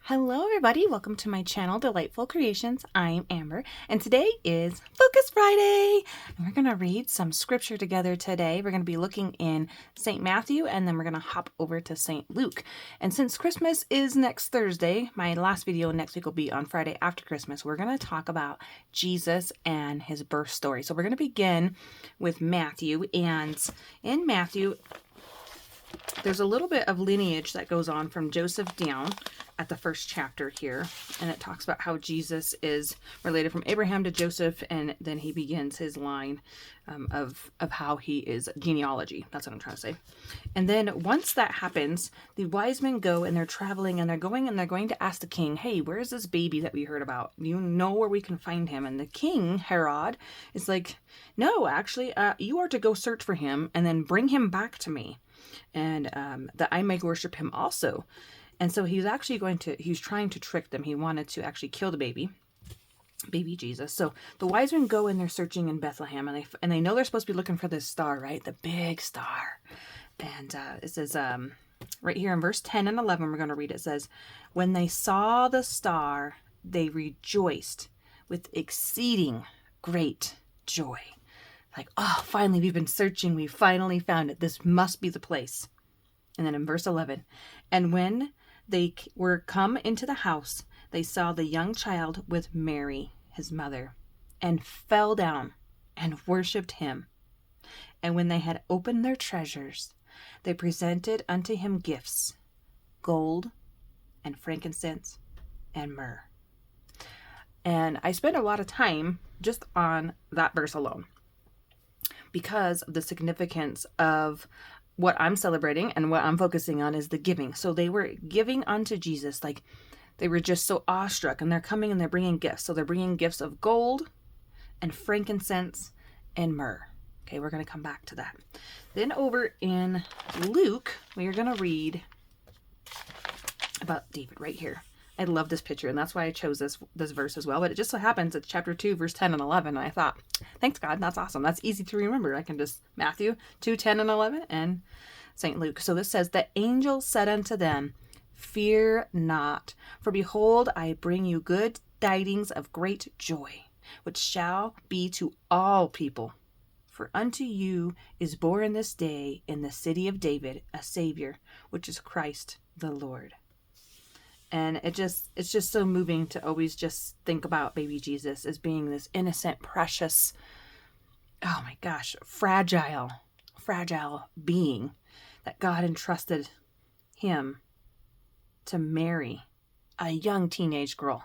Hello everybody, welcome to my channel, Delightful Creations. I'm Amber, and today is Focus Friday, and we're going to read some scripture together today. We're going to be looking in St. Matthew, and then we're going to hop over to St. Luke. And since Christmas is next Thursday, my last video next week will be on Friday after Christmas, we're going to talk about Jesus and his birth story. So we're going to begin with Matthew, and in Matthew, there's a little bit of lineage that goes on from Joseph down at the first chapter here, and it talks about how Jesus is related from Abraham to Joseph, and then he begins his line of how he is genealogy. That's what I'm trying to say. And then once that happens, the wise men go and they're traveling and they're going to ask the king, hey, where's this baby that we heard about? Do you know where we can find him? And the king, Herod, is like, no, actually, you are to go search for him and then bring him back to me, and that I may worship him also. And so he's trying to trick them. He wanted to actually kill the baby Jesus. So the wise men go and they're searching in Bethlehem, and they know they're supposed to be looking for this star, right? The big star. And it says, right here in verse 10 and 11, we're going to read, it says, when they saw the star, they rejoiced with exceeding great joy. Like, oh, finally, we've been searching. We finally found it. This must be the place. And then in verse 11, and when they were come into the house, they saw the young child with Mary, his mother, and fell down and worshipped him. And when they had opened their treasures, they presented unto him gifts, gold and frankincense and myrrh. And I spent a lot of time just on that verse alone, because of the significance of what I'm celebrating and what I'm focusing on is the giving. So they were giving unto Jesus, like they were just so awestruck, and they're coming and they're bringing gifts. So they're bringing gifts of gold and frankincense and myrrh. Okay, we're going to come back to that. Then over in Luke, we are going to read about David right here. I love this picture, and that's why I chose this verse as well. But it just so happens it's chapter 2, verse 10 and 11. And I thought, thanks God, that's awesome. That's easy to remember. I can just Matthew 2, 10 and 11 and St. Luke. So this says, the angel said unto them, fear not, for behold, I bring you good tidings of great joy, which shall be to all people. For unto you is born this day in the city of David a Savior, which is Christ the Lord. And it's just so moving to always just think about baby Jesus as being this innocent, precious, oh my gosh, fragile being that God entrusted him to marry a young teenage girl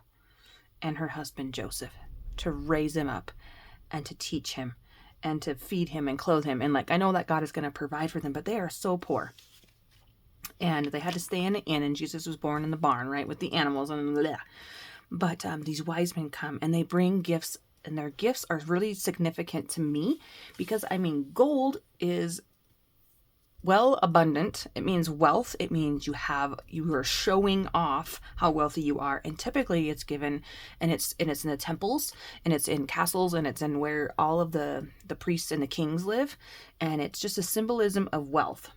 and her husband Joseph, to raise him up and to teach him and to feed him and clothe him. And like, I know that God is going to provide for them, but they are so poor. And they had to stay in an inn, and Jesus was born in the barn, right, with the animals and blah. But these wise men come and they bring gifts, and their gifts are really significant to me because, I mean, gold is well abundant. It means wealth. It means you are showing off how wealthy you are, and typically it's given, and it's in the temples, and it's in castles, and it's in where all of the priests and the kings live, and it's just a symbolism of wealth.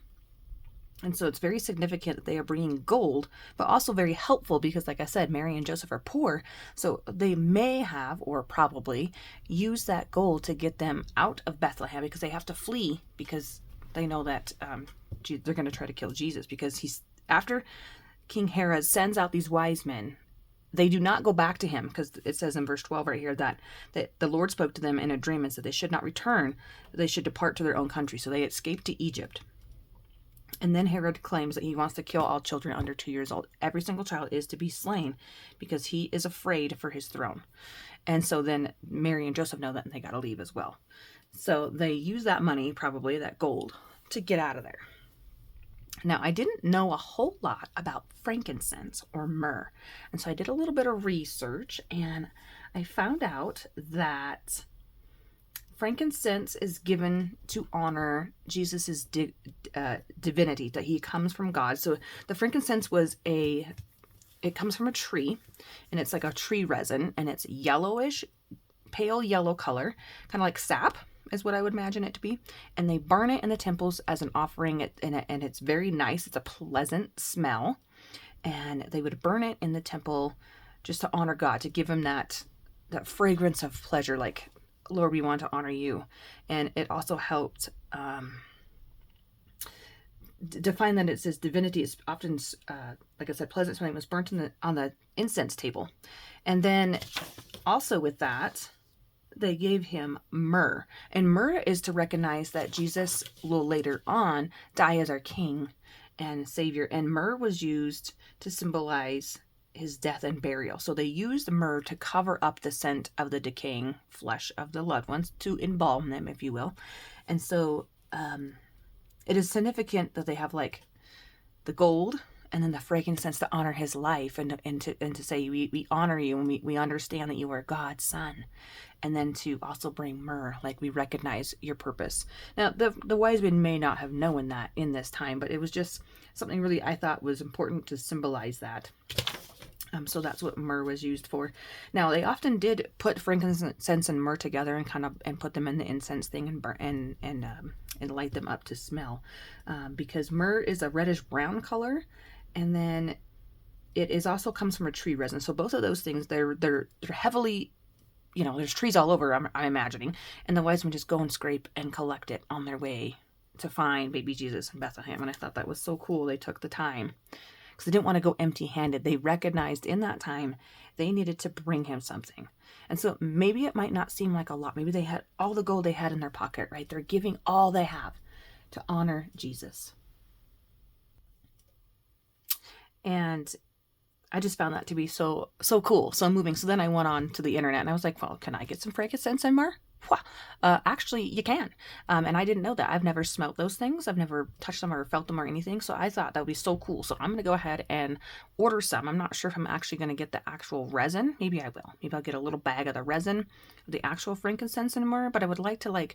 And so it's very significant that they are bringing gold, but also very helpful because, like I said, Mary and Joseph are poor. So they may have, or probably, used that gold to get them out of Bethlehem because they have to flee because they know that they're going to try to kill Jesus, because after King Herod sends out these wise men, they do not go back to him, because it says in verse 12 right here that the Lord spoke to them in a dream and said they should not return, they should depart to their own country. So they escaped to Egypt. And then Herod claims that he wants to kill all children under 2 years old. Every single child is to be slain because he is afraid for his throne. And so then Mary and Joseph know that, and they got to leave as well. So they use that money, probably that gold, to get out of there. Now, I didn't know a whole lot about frankincense or myrrh. And so I did a little bit of research, and I found out that frankincense is given to honor Jesus's divinity, that he comes from God. So the frankincense it comes from a tree, and it's like a tree resin, and it's yellowish, pale yellow color, kind of like sap is what I would imagine it to be. And they burn it in the temples as an offering, and it's very nice. It's a pleasant smell. and they would burn it in the temple just to honor God, to give him that fragrance of pleasure, like, Lord, we want to honor you. And it also helped define that it says divinity is often, like I said, pleasant smelling, was burnt on the incense table. And then also with that, they gave him myrrh. And myrrh is to recognize that Jesus will later on die as our king and savior. And myrrh was used to symbolize his death and burial. So they used myrrh to cover up the scent of the decaying flesh of the loved ones, to embalm them, if you will. And so it is significant that they have like the gold and then the frankincense to honor his life, and to say we honor you, and we understand that you are God's son. And then to also bring myrrh, like we recognize your purpose. Now, the wise men may not have known that in this time, but it was just something really I thought was important to symbolize that. So that's what myrrh was used for. Now, they often did put frankincense and myrrh together and put them in the incense thing and light them up to smell, because myrrh is a reddish brown color, and then it is also comes from a tree resin. So both of those things, they're heavily, there's trees all over, I'm imagining, and the wise men just go and scrape and collect it on their way to find baby Jesus in Bethlehem. And I thought that was so cool. They took the time, because they didn't want to go empty-handed. They recognized in that time they needed to bring him something. And so maybe it might not seem like a lot. Maybe they had all the gold they had in their pocket, right? They're giving all they have to honor Jesus. And I just found that to be so cool, so moving. So then I went on to the internet and I was like, well, can I get some frankincense and myrrh? Actually, you can. And I didn't know that. I've never smelled those things. I've never touched them or felt them or anything. So I thought that would be so cool. So I'm going to go ahead and order some. I'm not sure if I'm actually going to get the actual resin. Maybe I will. Maybe I'll get a little bag of the resin, the actual frankincense and myrrh. But I would like to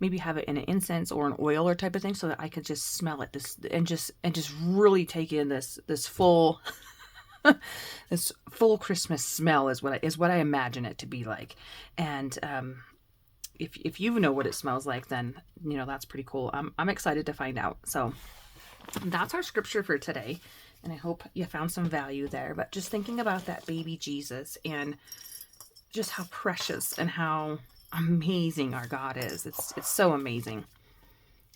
maybe have it in an incense or an oil or type of thing, so that I could just smell it and just really take in this full this full Christmas smell is what I imagine it to be like. And if you know what it smells like, then that's pretty cool. I'm excited to find out. So that's our scripture for today, and I hope you found some value there. But just thinking about that baby Jesus and just how precious and how amazing our God is. It's so amazing.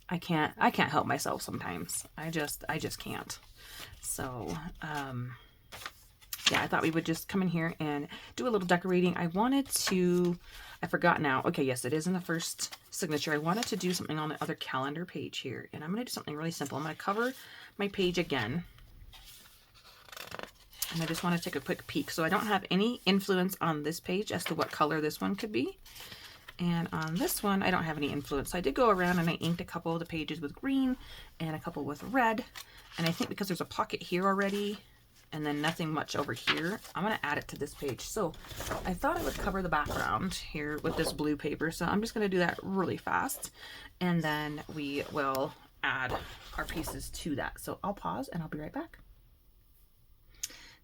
I can't help myself sometimes. I just can't. So yeah, I thought we would just come in here and do a little decorating. I forgot now. Okay, yes, it is in the first signature. I wanted to do something on the other calendar page here, and I'm going to do something really simple. I'm going to cover my page again, and I just want to take a quick peek. So I don't have any influence on this page as to what color this one could be. And on this one, I don't have any influence. So I did go around and I inked a couple of the pages with green and a couple with red. And I think because there's a pocket here already and then nothing much over here, I'm going to add it to this page. So I thought I would cover the background here with this blue paper. So I'm just going to do that really fast. And then we will add our pieces to that. So I'll pause and I'll be right back.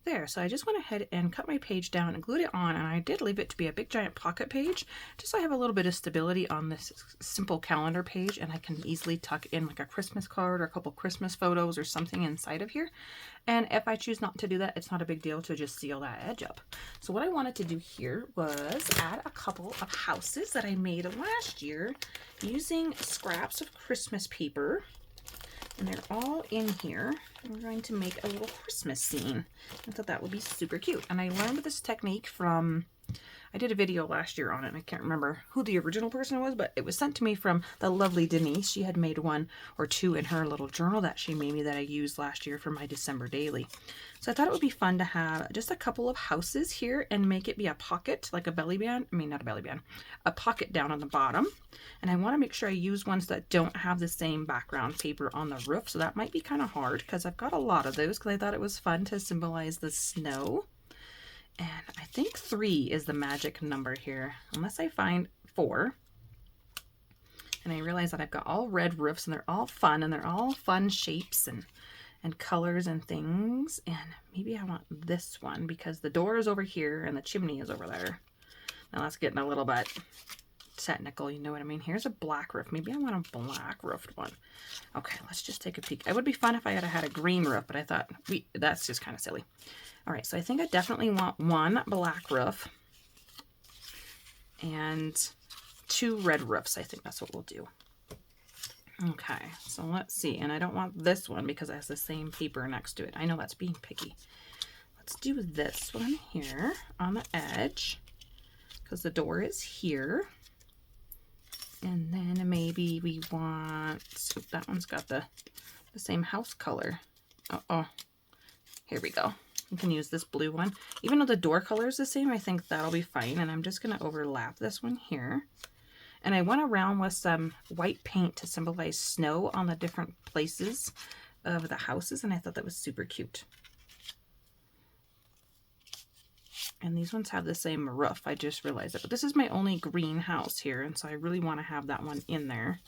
There, so I just went ahead and cut my page down and glued it on, and I did leave it to be a big giant pocket page, just so I have a little bit of stability on this simple calendar page, and I can easily tuck in like a Christmas card or a couple Christmas photos or something inside of here. And if I choose not to do that, it's not a big deal to just seal that edge up. So what I wanted to do here was add a couple of houses that I made last year using scraps of Christmas paper. And they're all in here. We're going to make a little Christmas scene. I thought that would be super cute. And I learned this technique from, I did a video last year on it, and I can't remember who the original person was, but it was sent to me from the lovely Denise. She had made one or two in her little journal that she made me that I used last year for my December daily. So I thought it would be fun to have just a couple of houses here and make it be a pocket, like a belly band. I mean, not a belly band, a pocket down on the bottom. And I want to make sure I use ones that don't have the same background paper on the roof. So that might be kind of hard because I've got a lot of those, because I thought it was fun to symbolize the snow. And I think 3 is the magic number here, unless I find 4. And I realize that I've got all red roofs, and they're all fun, and they're all fun shapes and colors and things. And maybe I want this one because the door is over here and the chimney is over there. Now that's getting a little bit technical, you know what I mean? Here's a black roof. Maybe I want a black roofed one. Okay, let's just take a peek. It would be fun if I had had a green roof, but I thought that's just kind of silly. All right, so I think I definitely want one black roof and 2 red roofs. I think that's what we'll do. Okay, so let's see. And I don't want this one because it has the same paper next to it. I know that's being picky. Let's do this one here on the edge because the door is here. And then maybe we want, that one's got the same house color. Uh-oh. Here we go. We can use this blue one. Even though the door color is the same, I think that'll be fine. And I'm just going to overlap this one here. And I went around with some white paint to symbolize snow on the different places of the houses. And I thought that was super cute. And these ones have the same roof. I just realized it. But this is my only green house here. And so I really want to have that one in there.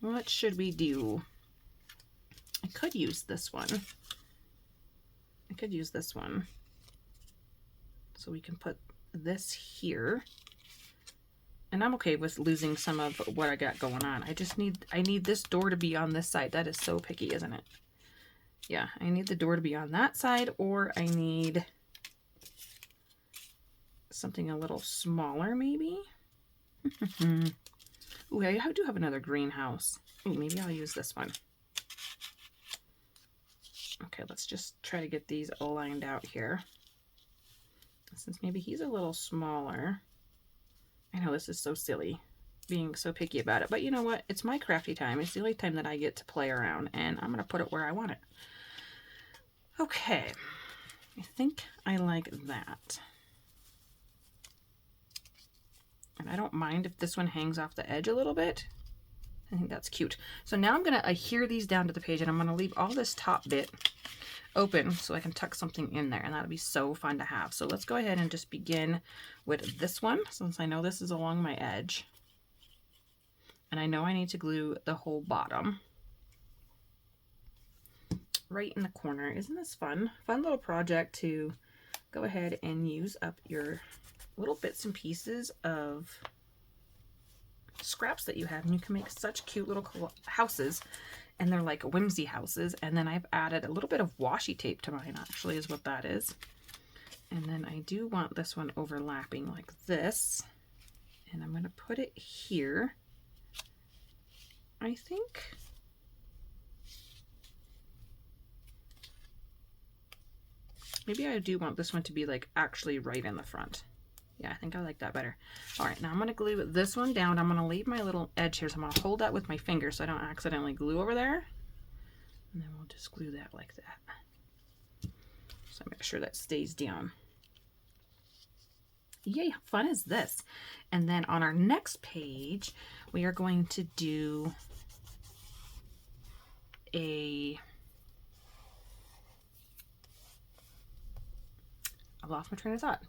What should we do? I could use this one. I could use this one. So we can put this here. And I'm okay with losing some of what I got going on. I need this door to be on this side. That is so picky, isn't it? Yeah, I need the door to be on that side, or I need something a little smaller, maybe. Ooh, I do have another greenhouse. Ooh, maybe I'll use this one. Okay, let's just try to get these all lined out here. Since maybe he's a little smaller. I know this is so silly, being so picky about it, but you know what? It's my crafty time. It's the only time that I get to play around, and I'm going to put it where I want it. Okay, I think I like that. And I don't mind if this one hangs off the edge a little bit. I think that's cute. So now I'm going to adhere these down to the page, and I'm going to leave all this top bit open so I can tuck something in there, and that'll be so fun to have. So let's go ahead and just begin with this one, since I know this is along my edge. And I know I need to glue the whole bottom right in the corner. Isn't this fun? Fun little project to go ahead and use up your little bits and pieces of scraps that you have, and you can make such cute little houses, and they're like whimsy houses. And then I've added a little bit of washi tape to mine, actually, is what that is. And then I do want this one overlapping like this, and I'm going to put it here. I think maybe I do want this one to be like actually right in the front. Yeah, I think I like that better. All right, now I'm going to glue this one down. I'm going to leave my little edge here, so I'm going to hold that with my finger so I don't accidentally glue over there. And then we'll just glue that like that. So make sure that stays down. Yay, how fun is this? And then on our next page, we are going to do I've lost my train of thought.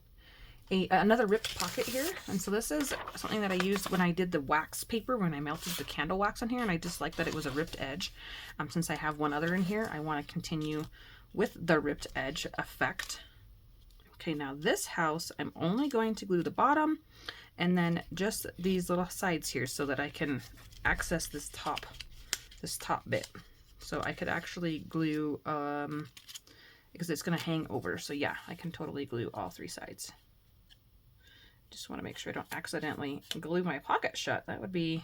Another ripped pocket here. And so this is something that I used when I did the wax paper, when I melted the candle wax on here, and I just like that it was a ripped edge. Since I have one other in here, I want to continue with the ripped edge effect. Okay, now this house, I'm only going to glue the bottom and then just these little sides here so that I can access this top bit. So I could actually glue, because it's going to hang over. So yeah, I can totally glue all 3 sides. Just want to make sure I don't accidentally glue my pocket shut. That would be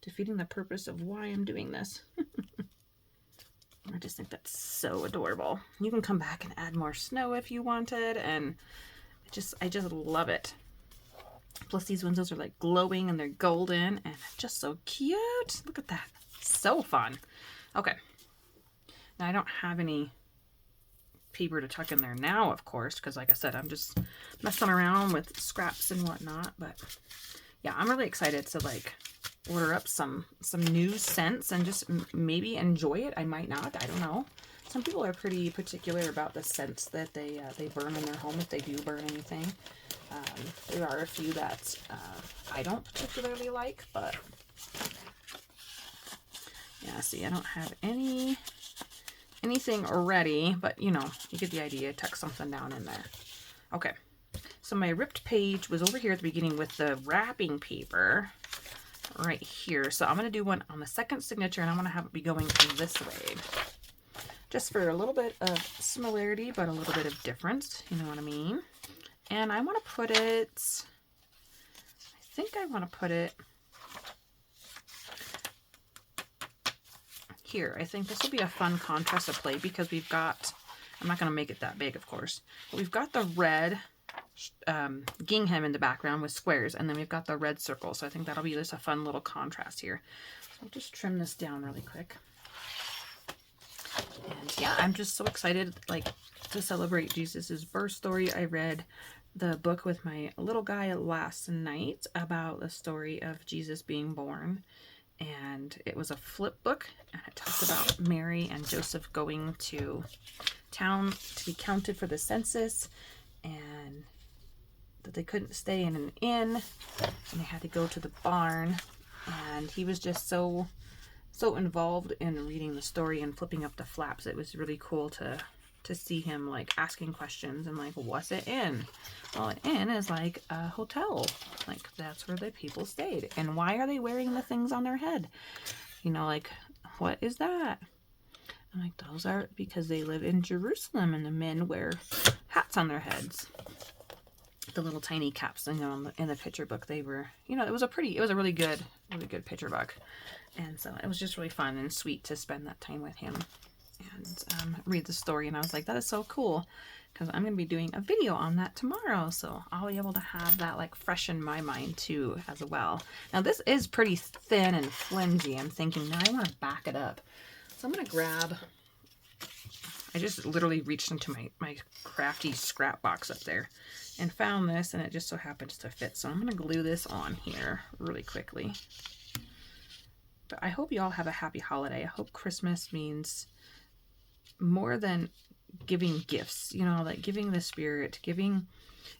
defeating the purpose of why I'm doing this. I just think that's so adorable. You can come back and add more snow if you wanted, and I just love it. Plus these windows are like glowing and they're golden and just so cute. Look at that. So fun. Okay. Now I don't have any paper to tuck in there now, of course, because like I said, I'm just messing around with scraps and whatnot. But yeah, I'm really excited to like order up some new scents and just maybe enjoy it. I might not. I don't know. Some people are pretty particular about the scents that they burn in their home, if they do burn anything. There are a few that I don't particularly like, but yeah, see, I don't have anything ready, but you know, you get the idea. Tuck something down in there. Okay, so my ripped page was over here at the beginning with the wrapping paper right here. So I'm going to do one on the second signature, and I'm going to have it be going this way. Just for a little bit of similarity, but a little bit of difference, you know what I mean? And I want to put it, I think I want to put it here. I think this will be a fun contrast to play because we've got, I'm not going to make it that big, of course, but we've got the red gingham in the background with squares, and then we've got the red circle. So I think that'll be just a fun little contrast here. So I'll just trim this down really quick. And yeah, I'm just so excited, like, to celebrate Jesus's birth story. I read the book with my little guy last night about the story of Jesus being born, and it was a flip book, and it talked about Mary and Joseph going to town to be counted for the census, and that they couldn't stay in an inn, and they had to go to the barn. And he was just so involved in reading the story and flipping up the flaps. It was really cool to see him like asking questions and like, what's it in? Well, an inn is like a hotel. Like, that's where the people stayed. And why are they wearing the things on their head? You know, like, what is that? I'm like, those are because they live in Jerusalem and the men wear hats on their heads. The little tiny caps, you know, in the picture book, they were, you know, it was a really good picture book. And so it was just really fun and sweet to spend that time with him and read the story. And I was like, that is so cool, because I'm going to be doing a video on that tomorrow. So I'll be able to have that like fresh in my mind too as well. Now this is pretty thin and flimsy. I'm thinking now I want to back it up. So I'm going to grab, I just literally reached into my crafty scrap box up there and found this, and it just so happens to fit. So I'm going to glue this on here really quickly. But I hope you all have a happy holiday. I hope Christmas means more than giving gifts, you know, like giving the spirit, giving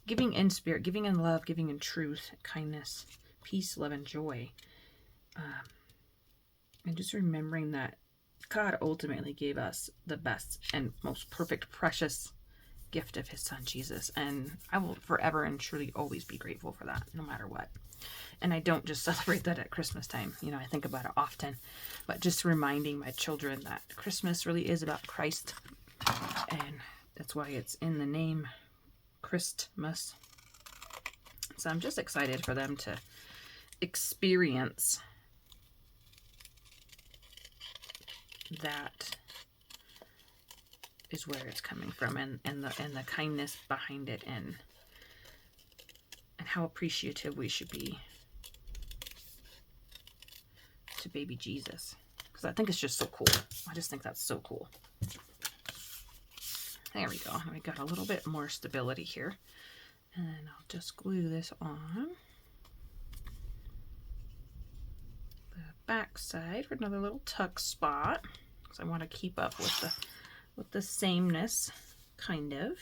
in spirit, giving in love, giving in truth, kindness, peace, love, and joy. And just remembering that God ultimately gave us the best and most perfect, precious gift of his son, Jesus. And I will forever and truly always be grateful for that, no matter what. And I don't just celebrate that at Christmas time. You know, I think about it often. But just reminding my children that Christmas really is about Christ. And that's why it's in the name, Christmas. So I'm just excited for them to experience that is where it's coming from, and the kindness behind it, and how appreciative we should be to baby Jesus, because I think it's just so cool. I just think that's so cool. There we go. We got a little bit more stability here, and I'll just glue this on the back side for another little tuck spot, because I want to keep up with the sameness, kind of.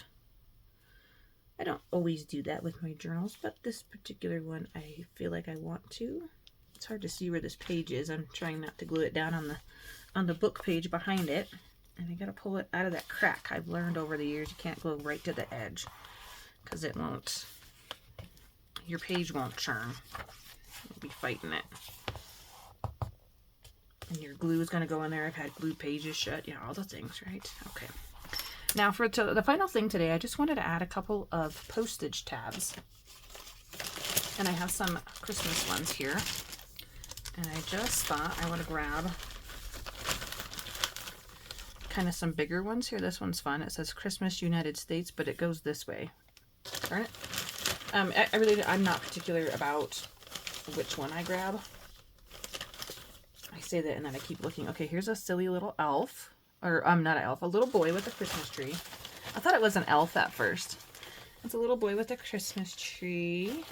I don't always do that with my journals, but this particular one I feel like I want to. It's hard to see where this page is. I'm trying not to glue it down on the book page behind it. And I gotta pull it out of that crack. I've learned over the years you can't glue right to the edge, because it won't, your page won't churn. You'll be fighting it. And your glue is gonna go in there. I've had glued pages shut. Yeah, all the things, right? Okay. Now for the final thing today, I just wanted to add a couple of postage tabs. And I have some Christmas ones here. And I just thought I would grab kind of some bigger ones here. This one's fun. It says Christmas United States, but it goes this way. Darn it. I'm not particular about which one I grab. I say that and then I keep looking. Okay, here's a silly little elf. Or, not an elf, a little boy with a Christmas tree. I thought it was an elf at first. It's a little boy with a Christmas tree.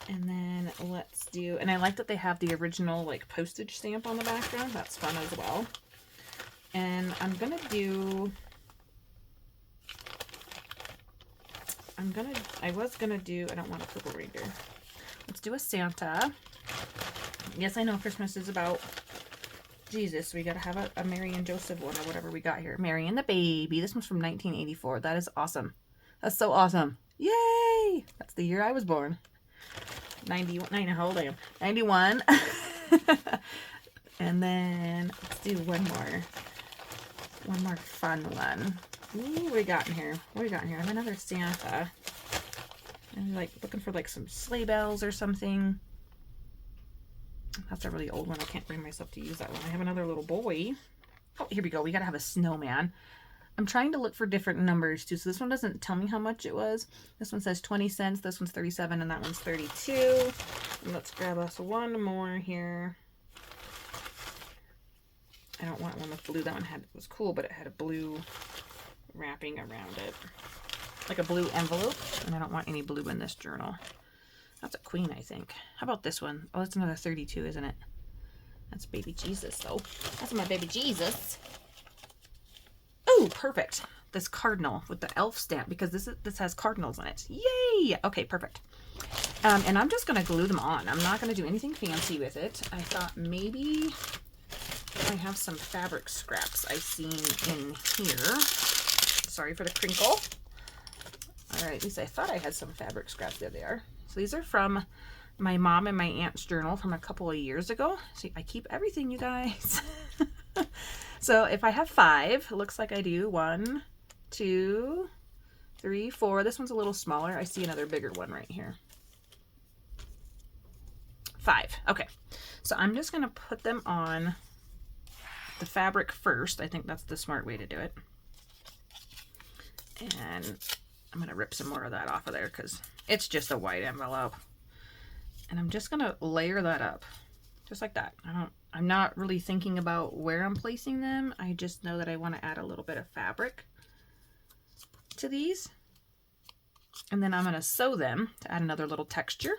And then let's do, and I like that they have the original, like, postage stamp on the background. That's fun as well. And I don't want a purple reindeer. Let's do a Santa. Yes, I know Christmas is about Jesus, so we gotta have a Mary and Joseph one, or whatever we got here. Mary and the Baby. This one's from 1984. That is awesome. That's so awesome. Yay! That's the year I was born. 91. How old I am? 91. And then let's do one more fun one. Ooh, what we got in here? What we got in here? I have another Santa. I'm like looking for like some sleigh bells or something. That's a really old one. I can't bring myself to use that one. I have another little boy. Oh, here we go. We gotta have a snowman. I'm trying to look for different numbers too. So this one doesn't tell me how much it was. This one says 20 cents. This one's 37 and that one's 32. And let's grab us one more here. I don't want one with blue. That one was cool, but it had a blue wrapping around it. Like a blue envelope. And I don't want any blue in this journal. That's a queen, I think. How about this one? Oh, that's another 32, isn't it? That's baby Jesus, though. That's my baby Jesus. Oh, perfect. This cardinal with the elf stamp, because this has cardinals in it. Yay! Okay, perfect. And I'm just going to glue them on. I'm not going to do anything fancy with it. I thought maybe I have some fabric scraps I've seen in here. Sorry for the crinkle. All right, at least I thought I had some fabric scraps. There they are. So these are from my mom and my aunt's journal from a couple of years ago. See, I keep everything, you guys. So if I have 5, it looks like I do 1, 2, 3, 4. This one's a little smaller. I see another bigger one right here. 5. Okay. So I'm just going to put them on the fabric first. I think that's the smart way to do it. And I'm going to rip some more of that off of there because it's just a white envelope. And I'm just going to layer that up just like that. I'm not really thinking about where I'm placing them. I just know that I want to add a little bit of fabric to these. And then I'm going to sew them to add another little texture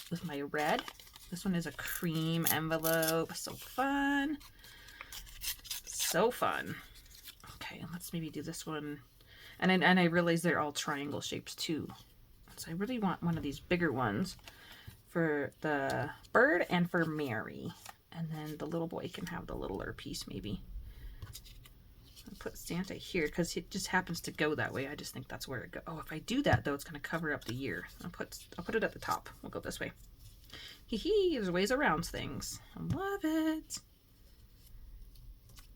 with my red. This one is a cream envelope. So fun. So fun. Okay, let's maybe do this one. And I realize they're all triangle shapes too. So I really want one of these bigger ones for the bird and for Mary. And then the little boy can have the littler piece maybe. I'll put Santa here because it just happens to go that way. I just think that's where it goes. Oh, if I do that though, it's going to cover up the year. I'll put it at the top. We'll go this way. Hee hee, there's ways around things. I love it.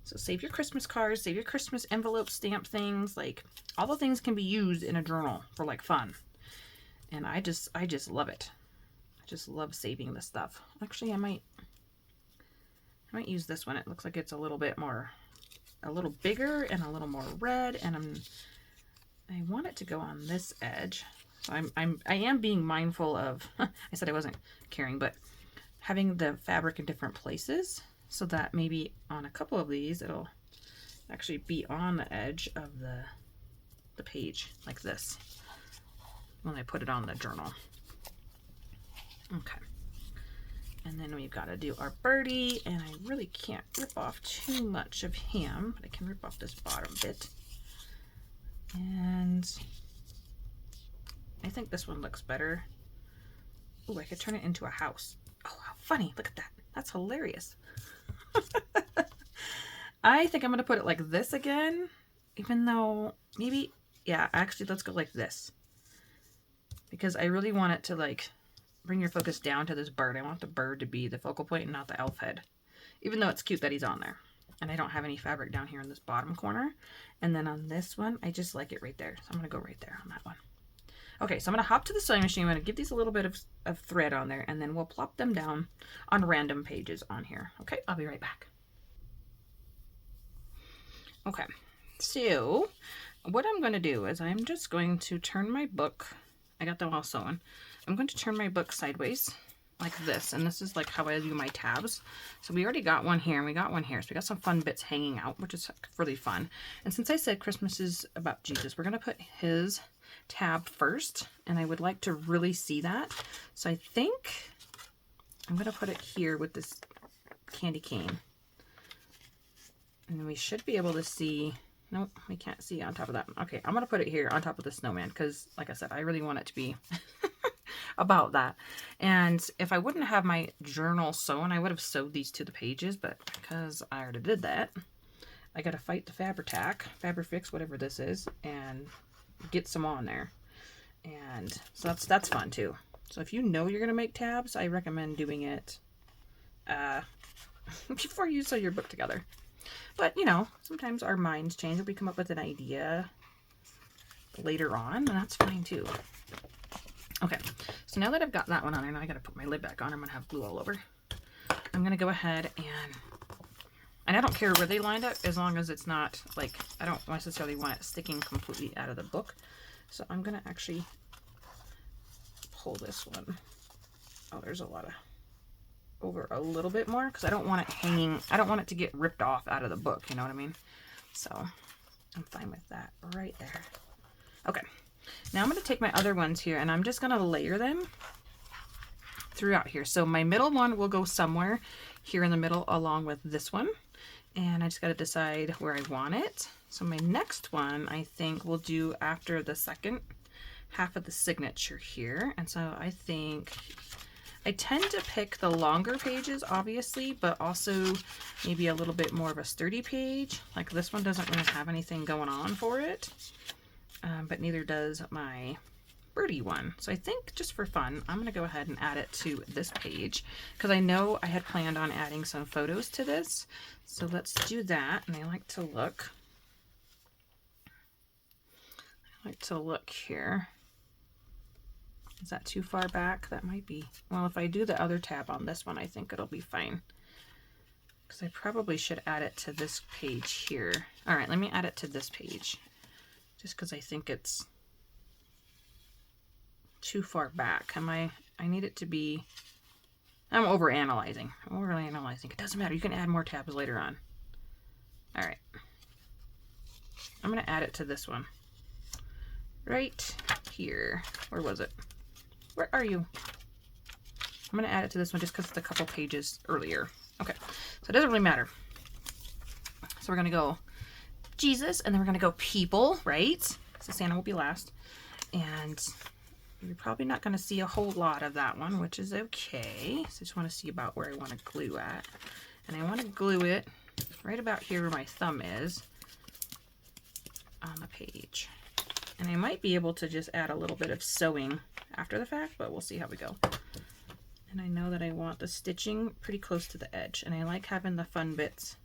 So save your Christmas cards, save your Christmas envelope stamp things. Like all the things can be used in a journal for like fun. And I just love it. I just love saving this stuff. Actually, I might use this one. It looks like it's a little bigger and a little more red, and I want it to go on this edge. So I am being mindful of, I said I wasn't caring, but having the fabric in different places so that maybe on a couple of these it'll actually be on the edge of the page like this when I put it on the journal. Okay. And then we've got to do our birdie, and I really can't rip off too much of him, but I can rip off this bottom bit. And I think this one looks better. Oh, I could turn it into a house. Oh, how funny. Look at that. That's hilarious. I think I'm going to put it like this again, even though maybe, yeah, actually let's go like this. Because I really want it to like bring your focus down to this bird. I want the bird to be the focal point and not the elf head. Even though it's cute that he's on there. And I don't have any fabric down here in this bottom corner. And then on this one, I just like it right there. So I'm going to go right there on that one. Okay, so I'm going to hop to the sewing machine. I'm going to give these a little bit of thread on there. And then we'll plop them down on random pages on here. Okay, I'll be right back. Okay, so what I'm going to do is I'm just going to turn my book. I got them all sewn. I'm going to turn my book sideways like this, and this is like how I do my tabs. So we already got one here and we got one here, so we got some fun bits hanging out, which is really fun. And since I said Christmas is about Jesus, we're going to put his tab first, and I would like to really see that. So I think I'm going to put it here with this candy cane, and then we should be able to see. Nope, we can't see on top of that. Okay, I'm going to put it here on top of the snowman because, like I said, I really want it to be about that. And if I wouldn't have my journal sewn, I would have sewed these to the pages, but because I already did that, I got to fight the Fabri-Tac, Fabri-Fix, whatever this is, and get some on there. And so that's fun too. So if you know you're going to make tabs, I recommend doing it before you sew your book together. But, you know, sometimes our minds change and we come up with an idea later on, and that's fine too. Okay, so now that I've got that one on, I know I got to put my lid back on. I'm going to have glue all over. I'm going to go ahead and I don't care where they lined up as long as it's not, like, I don't necessarily want it sticking completely out of the book. So I'm going to actually pull this one. Oh, there's a lot of over a little bit more because I don't want it hanging. I don't want it to get ripped off out of the book. You know what I mean? So I'm fine with that right there. Okay. Now I'm going to take my other ones here and I'm just going to layer them throughout here. So my middle one will go somewhere here in the middle along with this one. And I just got to decide where I want it. So my next one, I think, will do after the second half of the signature here. And so I think I tend to pick the longer pages, obviously, but also maybe a little bit more of a sturdy page. Like this one doesn't really have anything going on for it, but neither does my birdie one. So I think just for fun, I'm going to go ahead and add it to this page because I know I had planned on adding some photos to this. So let's do that. And I like to look here. Is that too far back? That might be. Well, if I do the other tab on this one, I think it'll be fine. Because I probably should add it to this page here. All right, let me add it to this page. Just because I think it's too far back. I need it to be, I'm overanalyzing. It doesn't matter. You can add more tabs later on. All right. I'm going to add it to this one. Right here. Where was it? Where are you? I'm going to add it to this one just because it's a couple pages earlier. Okay, so it doesn't really matter. So we're going to go Jesus, and then we're going to go people, right? So Santa will be last. And you're probably not going to see a whole lot of that one, which is okay. So I just want to see about where I want to glue at. And I want to glue it right about here where my thumb is on the page. And I might be able to just add a little bit of sewing after the fact, but we'll see how we go. And I know that I want the stitching pretty close to the edge, and I like having the fun bits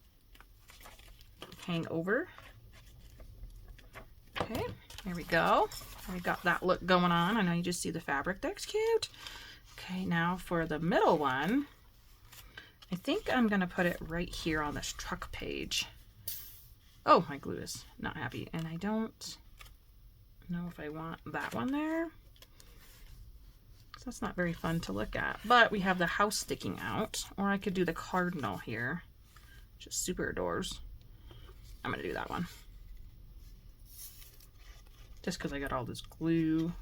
hang over. Okay, there we go. We got that look going on. I know you just see the fabric. That's cute. Okay, now for the middle one, I think I'm going to put it right here on this truck page. Oh, my glue is not happy, and I don't know if I want that one there. So that's not very fun to look at, but we have the house sticking out, or I could do the cardinal here, which is super adores. I'm going to do that one. Just because I got all this glue,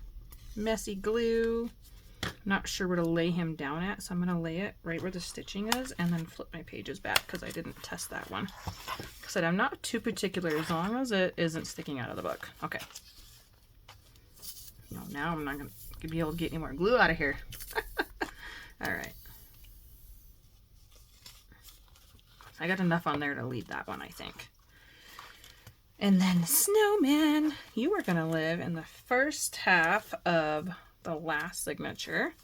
messy glue. I'm not sure where to lay him down at, so I'm going to lay it right where the stitching is and then flip my pages back because I didn't test that one. Like I said, I'm not too particular as long as it isn't sticking out of the book. Okay. No, now I'm not going to be able to get any more glue out of here. All right. I got enough on there to lead that one, I think. And then the snowman, you are going to live in the first half of the last signature.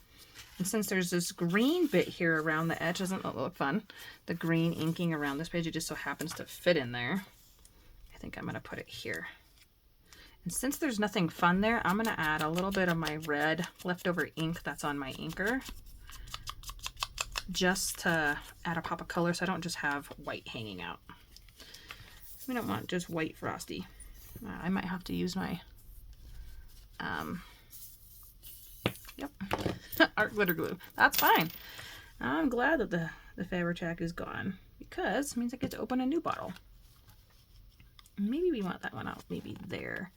And since there's this green bit here around the edge, doesn't that look fun? The green inking around this page, it just so happens to fit in there. I think I'm going to put it here. And since there's nothing fun there, I'm going to add a little bit of my red leftover ink that's on my inker, just to add a pop of color so I don't just have white hanging out. We don't want just white frosty. I might have to use my art glitter glue. That's fine. I'm glad that the Fabri-Tac is gone because it means I get to open a new bottle. Maybe we want that one out, maybe there.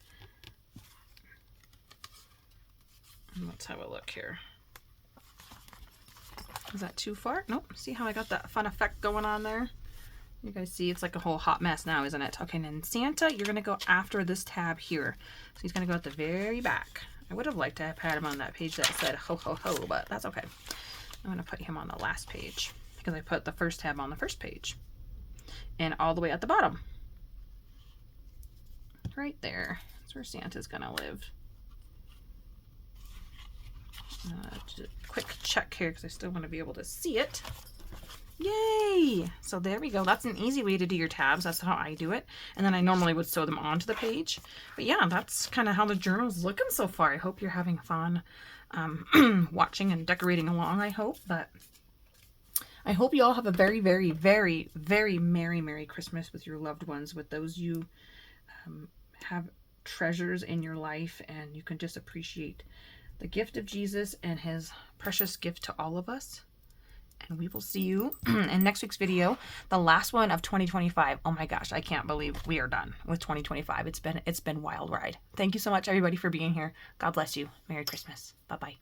Let's have a look here. Is that too far? Nope. See how I got that fun effect going on there? You guys see it's like a whole hot mess now, isn't it? Okay, and then Santa, you're going to go after this tab here. So he's going to go at the very back. I would have liked to have had him on that page that said ho ho ho, but that's okay. I'm going to put him on the last page because I put the first tab on the first page. And all the way at the bottom. Right there. That's That's where Santa's gonna live. Just a quick check here because I still want to be able to see it. Yay! So there we go. That's an easy way to do your tabs. That's how I do it. And then I normally would sew them onto the page. But yeah, that's kind of how the journal's looking so far. I hope you're having fun watching and decorating along, I hope. But I hope you all have a very, very, very, very Merry Christmas with your loved ones, with those you have treasures in your life, and you can just appreciate the gift of Jesus and his precious gift to all of us. And we will see you in next week's video, the last one of 2025. Oh my gosh, I can't believe we are done with 2025. It's been a wild ride. Thank you so much, everybody, for being here. God bless you. Merry Christmas. Bye-bye.